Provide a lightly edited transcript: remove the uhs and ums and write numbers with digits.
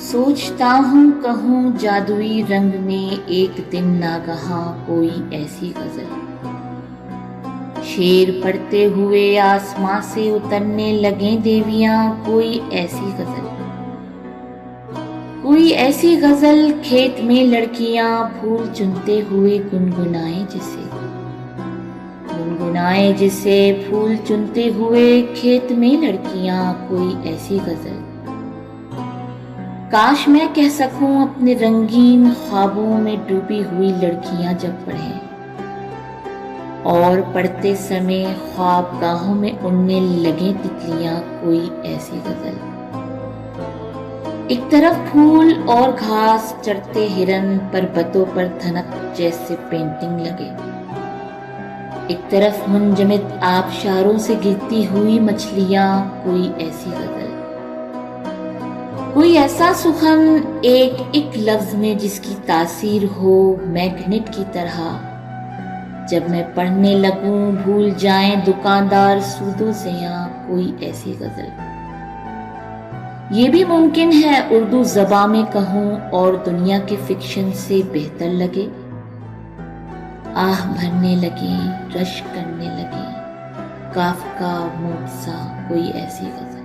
सोचता हूँ कहूँ जादुई रंग में एक दिन नागहां कोई ऐसी गजल, शेर पढ़ते हुए आसमां से उतरने लगे देवियां, कोई ऐसी गजल, कोई ऐसी गजल खेत में लड़कियां फूल चुनते हुए गुनगुनाए जिसे, गुनगुनाए जिसे फूल चुनते हुए खेत में लड़कियां, कोई ऐसी गजल। काश मैं कह सकूं अपने रंगीन ख्वाबों में डूबी हुई लड़कियां जब पढ़ें, और पढ़ते समय ख्वाबगाहों में उड़ने लगे तितलियां, कोई ऐसी गजल। एक तरफ फूल और घास चढ़ते हिरन पर्वतों पर धनक जैसे पेंटिंग लगे, एक तरफ मुंजमद आबशारों से गिरती हुई मछलियां, कोई ऐसी गजल। कोई ऐसा सुखन एक एक लफ्ज में जिसकी तासीर हो मैग्नेट की तरह, जब मैं पढ़ने लगूं भूल जाएं दुकानदार सूदों से यहाँ, कोई ऐसी गजल। ये भी मुमकिन है उर्दू ज़बां में कहूं और दुनिया के फिक्शन से बेहतर लगे, आह भरने लगे, रश करने लगे, काफका मुर्तज़ा, कोई ऐसी गजल।